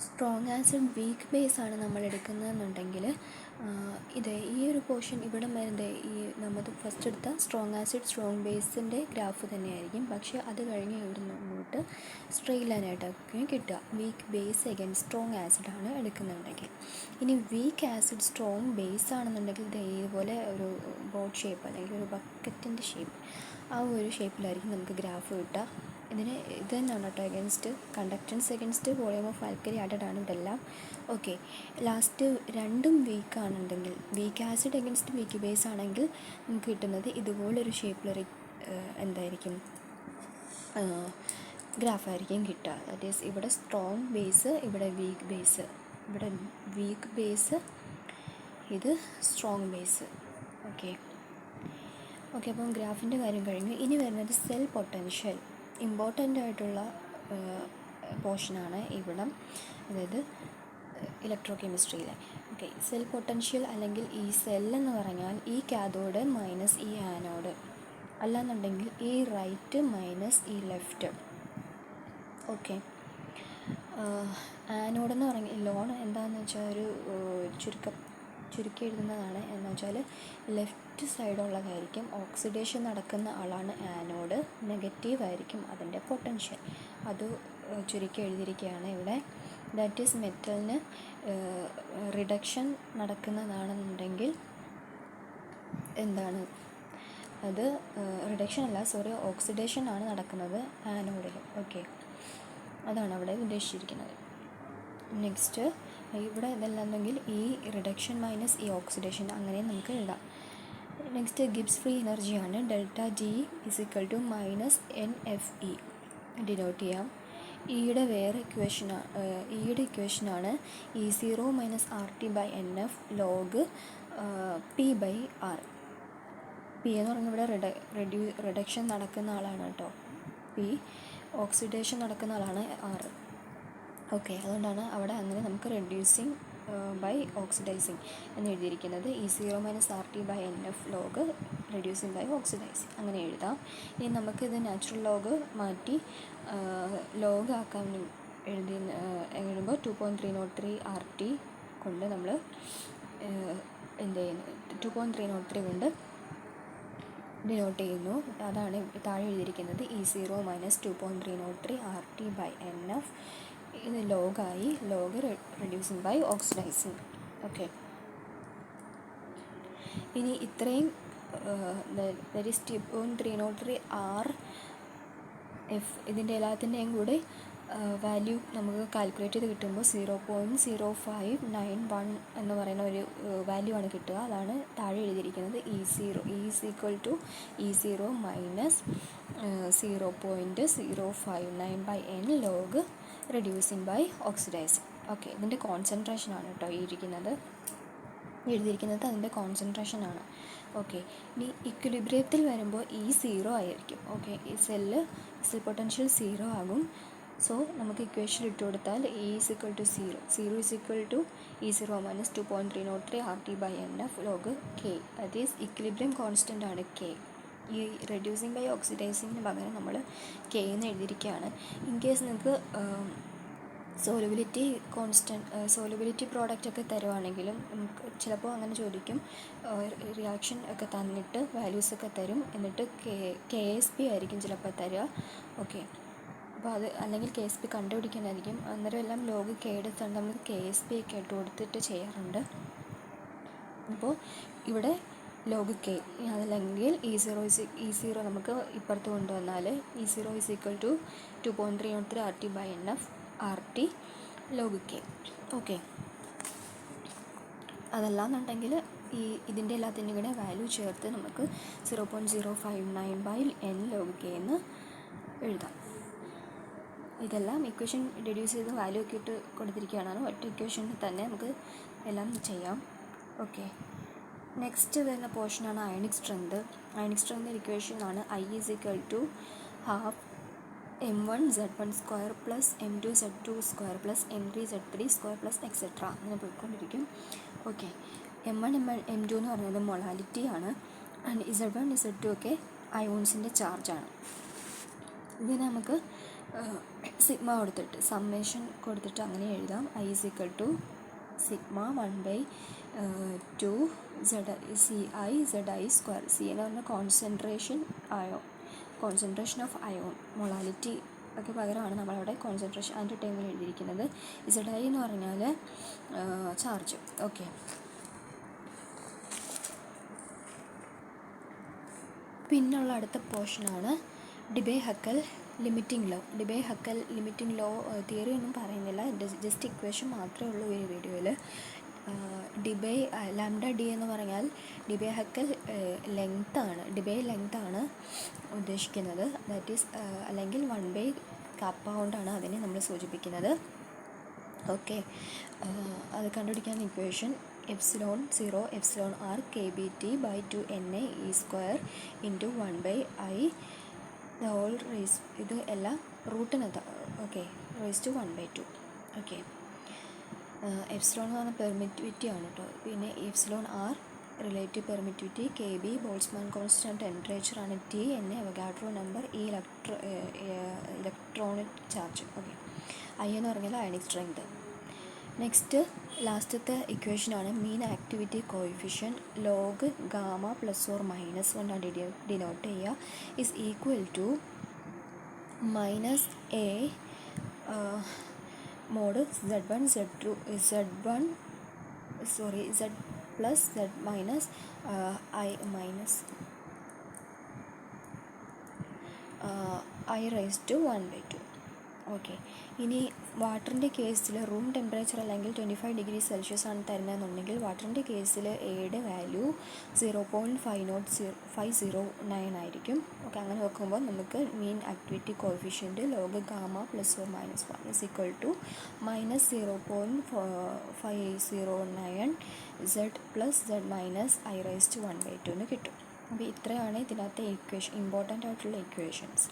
Strong acid weak base ആണ് നമ്മൾ എടുക്കുന്നതെന്നുണ്ടെങ്കിൽ ഈ ഒരു പോർഷൻ ഇവിടെ വരുന്നത് ഈ നമ്മൾ ഫസ്റ്റ് എടുത്ത സ്ട്രോങ് ആസിഡ് സ്ട്രോങ് ബേസിൻ്റെ ഗ്രാഫ് തന്നെയായിരിക്കും. പക്ഷേ അത് കഴിഞ്ഞ് ഇവിടുന്ന് അങ്ങോട്ട് സ്ട്രെയിറ്റ് ലൈനായിട്ടൊക്കെ കിട്ടുക. Weak base against strong acid ആണ് എടുക്കുന്നുണ്ടെങ്കിൽ. ഇനി വീക്ക് ആസിഡ് സ്ട്രോങ് ബേസ് ആണെന്നുണ്ടെങ്കിൽ ഇതുപോലെ ഒരു ബോട്ട് ഷേപ്പ് അല്ലെങ്കിൽ ഒരു ബക്കറ്റിൻ്റെ ഷേപ്പ്, ആ ഒരു ഷേപ്പിലായിരിക്കും നമുക്ക് ഗ്രാഫ് കിട്ടുക. ഇത് തന്നെയാണ് കേട്ടോ against conductance against volume of alkali added ആണ് ഇതെല്ലാം. ഓക്കെ, ലാസ്റ്റ് രണ്ടും വീക്ക് ആണെന്നുണ്ടെങ്കിൽ, weak acid against weak base ആണെങ്കിൽ നമുക്ക് കിട്ടുന്നത് ഇതുപോലൊരു ഷേപ്പിലൊരു എന്തായിരിക്കും ഗ്രാഫായിരിക്കും കിട്ടുക. ദാറ്റ് ഈസ് ഇവിടെ സ്ട്രോങ് ബേസ്, ഇവിടെ വീക്ക് ബേസ്, ഇവിടെ വീക്ക് ബേസ്, ഇത് സ്ട്രോങ് ബേസ്. ഓക്കെ, അപ്പം ഗ്രാഫിൻ്റെ കാര്യം കഴിഞ്ഞു. ഇനി വരുന്നത് സെൽ പൊട്ടൻഷ്യൽ. ഇമ്പോർട്ടൻ്റ് ആയിട്ടുള്ള പോർഷനാണ് ഇവിടം, അതായത് ഇലക്ട്രോ കെമിസ്ട്രിയിലെ. ഓക്കെ, സെൽ പൊട്ടൻഷ്യൽ അല്ലെങ്കിൽ ഈ സെൽ എന്ന് പറഞ്ഞാൽ ഈ കാഥോഡ് മൈനസ് ഈ ആനോഡ്, അല്ലാന്നുണ്ടെങ്കിൽ ഈ റൈറ്റ് മൈനസ് ഈ ലെഫ്റ്റ്. ഓക്കെ, ആനോഡ് എന്ന് പറഞ്ഞാൽ ലോൺ എന്താണെന്ന് വെച്ചാൽ ഒരു ചുരുക്കി എഴുതുന്നതാണ്. എന്ന് വെച്ചാൽ ലെഫ്റ്റ് സൈഡുള്ളതായിരിക്കും, ഓക്സിഡേഷൻ നടക്കുന്ന ആളാണ് ആനോഡ്, നെഗറ്റീവ് ആയിരിക്കും അതിൻ്റെ പൊട്ടൻഷ്യൽ. അത് ചുരുക്കി എഴുതിയിരിക്കുകയാണ് ഇവിടെ. ദാറ്റ് ഈസ് മെറ്റലിന് റിഡക്ഷൻ നടക്കുന്നതാണെന്നുണ്ടെങ്കിൽ എന്താണ് അത്, റിഡക്ഷൻ അല്ല സോറി, ഓക്സിഡേഷൻ ആണ് നടക്കുന്നത് ആനോഡിൽ. ഓക്കെ, അതാണ് അവിടെ ഉദ്ദേശിച്ചിരിക്കുന്നത്. നെക്സ്റ്റ് ഇവിടെ ഇതല്ലാന്നെങ്കിൽ ഈ റിഡക്ഷൻ മൈനസ് ഈ ഓക്സിഡേഷൻ, അങ്ങനെ നമുക്ക് എഴുതാം. നെക്സ്റ്റ് ഗിബ്സ് ഫ്രീ എനർജിയാണ്. Delta G is equal to minus NFE denote ചെയ്യാം. ഈയുടെ വേറെ ഇക്വേഷനാണ് E0 minus RT/NF log P/R. P എന്ന് പറഞ്ഞാൽ ഇവിടെ റിഡക്ഷൻ നടക്കുന്ന ആളാണ് കേട്ടോ, പി ഓക്സിഡേഷൻ നടക്കുന്ന ആളാണ് R. ഓക്കെ, അതുകൊണ്ടാണ് അവിടെ അങ്ങനെ നമുക്ക് റെഡ്യൂസിങ് ബൈ ഓക്സിഡൈസിങ് എന്ന് എഴുതിയിരിക്കുന്നത്. E0 minus RT/NF log reducing by oxidising, അങ്ങനെ എഴുതാം. ഇനി നമുക്കിത് നാച്ചുറൽ ലോഗ് മാറ്റി ലോഗ് ആക്കാൻ എഴുതുമ്പോൾ 2.303 RT കൊണ്ട് നമ്മൾ എന്ത് ചെയ്യുന്നു, 2.303 കൊണ്ട് ഡിനോട്ട് ചെയ്യുന്നു. അതാണ് താഴെ എഴുതിയിരിക്കുന്നത്. E0 minus 2.303 RT/NF. ഇത് ലോഗായി, log reducing by oxidising. Okay, ഇനി ഇത്രയും ദാറ്റ് ഈസ് 2.303 RF ഇതിൻ്റെ എല്ലാത്തിൻ്റെയും കൂടെ വാല്യൂ നമുക്ക് കാൽക്കുലേറ്റ് ചെയ്ത് കിട്ടുമ്പോൾ 0.0591 എന്ന് പറയുന്ന ഒരു വാല്യൂ ആണ് കിട്ടുക. അതാണ് താഴെ എഴുതിയിരിക്കുന്നത്. E0 minus 0.059/N log reducing by oxidising. Okay, ഇതിൻ്റെ കോൺസെൻട്രേഷനാണ് കേട്ടോ എഴുതിയിരിക്കുന്നത്, അതിൻ്റെ കോൺസെൻട്രേഷനാണ്. ഓക്കെ, ഇനി ഇക്വിലിബ്രിയത്തിൽ വരുമ്പോൾ E0 ആയിരിക്കും. ഓക്കെ, ഈ സെൽ പൊട്ടൻഷ്യൽ 0 ആകും. സോ നമുക്ക് ഇക്വേഷൻ ഇട്ട് കൊടുത്താൽ E0 minus 2.303 RT/NF log K. That is equilibrium constant ആണ് K. ഈ റെഡ്യൂസിങ് ബൈ ഓക്സിഡൈസിങ്ങിന് പകരം നമ്മൾ K എന്ന് എഴുതിയിരിക്കുകയാണ്. ഇൻ കേസ് നിങ്ങൾക്ക് സോലുബിലിറ്റി പ്രോഡക്റ്റ് ഒക്കെ തരുവാണെങ്കിലും നമുക്ക് ചിലപ്പോൾ അങ്ങനെ ചോദിക്കും. റിയാക്ഷൻ ഒക്കെ തന്നിട്ട് വാല്യൂസ് ഒക്കെ തരും, എന്നിട്ട് KSP ആയിരിക്കും ചിലപ്പോൾ തരിക. ഓക്കെ, അപ്പോൾ അത് അല്ലെങ്കിൽ KSP കണ്ടുപിടിക്കാനായിരിക്കും. അന്നേരം എല്ലാം ലോഗ് K എടുത്താണ് നമ്മൾ KSP ഒക്കെ ഇട്ട് കൊടുത്തിട്ട് ചെയ്യാറുണ്ട്. അപ്പോൾ ഇവിടെ ലോഗ് K, അതല്ലെങ്കിൽ E0 നമുക്ക് ഇപ്പുറത്ത് കൊണ്ടുവന്നാൽ E0 is equal to 2.303 RT/NF RT log K. Okay, അതല്ലാന്നുണ്ടെങ്കിൽ ഇതിൻ്റെ എല്ലാത്തിൻ്റെയും കൂടെ വാല്യൂ ചേർത്ത് നമുക്ക് 0.059/N ലോഗ് K എന്ന് എഴുതാം. ഇതെല്ലാം ഇക്വേഷൻ റെഡ്യൂസ് ചെയ്ത് വാല്യൂ ഒക്കെ ഇട്ട് കൊടുത്തിരിക്കുകയാണ്. ഒറ്റ ഇക്വേഷനിൽ തന്നെ നമുക്ക് എല്ലാം ചെയ്യാം. ഓക്കെ, നെക്സ്റ്റ് വരുന്ന പോർഷനാണ് അയണിക് സ്ട്രെങ്ത്. അയണിക് സ്ട്രെങ്ത് ഇക്വേഷനാണ് I is equal to half M1Z1 square plus M2Z2 square plus M3Z3 square plus etcetera അങ്ങനെ പോയിക്കൊണ്ടിരിക്കും. ഓക്കെ, M1 M2 എന്ന് പറയുന്നത് മൊളാലിറ്റി ആണ്. ആൻഡ് Z1 Z2 ഒക്കെ അയോൺസിൻ്റെ ചാർജാണ്. ഇതിന് നമുക്ക് സിഗ്മ കൊടുത്തിട്ട് സമ്മേഷൻ കൊടുത്തിട്ട് അങ്ങനെ എഴുതാം. I is equal to sigma 1/2 CI ZI square. C എന്ന് പറഞ്ഞാൽ കോൺസെൻട്രേഷൻ ഓഫ് അയോൺ, മൊളാലിറ്റി ഒക്കെ പകരമാണ് നമ്മളവിടെ കോൺസെൻട്രേഷൻ അതിൻ്റെ ടൈമിൽ എഴുതിയിരിക്കുന്നത്. ZI എന്ന് പറഞ്ഞാൽ ചാർജ്. ഓക്കെ, പിന്നുള്ള അടുത്ത പോർഷനാണ് Debye Huckel limiting law. Debye Huckel limiting law theory ഒന്നും പറയുന്നില്ല, ജസ്റ്റ് ഇക്വേഷൻ മാത്രമേ ഉള്ളൂ ഈ വീഡിയോയിൽ. ലാംഡ ഡി എന്ന് പറഞ്ഞാൽ ഡിബേ-ഹക്കൽ ലെങ്താണ് ഉദ്ദേശിക്കുന്നത്. ദാറ്റ് ഈസ് അല്ലെങ്കിൽ 1/kappa കൊണ്ടാണ് അതിനെ നമ്മൾ സൂചിപ്പിക്കുന്നത്. ഓക്കെ, അത് കണ്ടുപിടിക്കാൻ equation ε0 εr kBT/2NA E square into 1/I the whole raise. ഇത് എല്ലാം റൂട്ടിനകത്ത്. Okay, raise to 1/2. Okay, epsilon എന്ന് പറഞ്ഞാൽ പെർമിറ്റിവിറ്റി ആണ് കേട്ടോ. പിന്നെ εr relative permittivity, KB Boltzmann constant, temperature ആണ് T, NA അവഗാഡ്രോ നമ്പർ, ഈ ഇലക്ട്രോണിക് ചാർജ്. ഓക്കെ, I എന്ന് പറഞ്ഞാൽ അയണിക് സ്ട്രെങ്ത്. നെക്സ്റ്റ് ലാസ്റ്റത്തെ ഇക്വേഷനാണ് mean activity coefficient. Log gamma +or- കൊണ്ടാണ് ഡിനോട്ട് ചെയ്യുക. Is equal to -A mod Z1 Z2 Z plus Z minus I raised to 1/2. Okay, ഇനി വാട്ടറിൻ്റെ കേസിൽ റൂം ടെമ്പറേച്ചർ അല്ലെങ്കിൽ 25°C ആണ് തരുന്നതെന്നുണ്ടെങ്കിൽ വാട്ടറിൻ്റെ കേസിൽ എയുടെ വാല്യൂ 0.509 ആയിരിക്കും. ഓക്കെ, അങ്ങനെ നോക്കുമ്പോൾ നമുക്ക് mean activity coefficient log gamma +or-1 is equal to -0.509 Z plus Z minus I raised to 1/2 എന്ന് കിട്ടും. അപ്പോൾ ഇത്രയാണ് ഇതിനകത്തെ ഇക്വേഷൻ, ഇമ്പോർട്ടൻ്റ് ആയിട്ടുള്ള ഇക്വേഷൻസ്.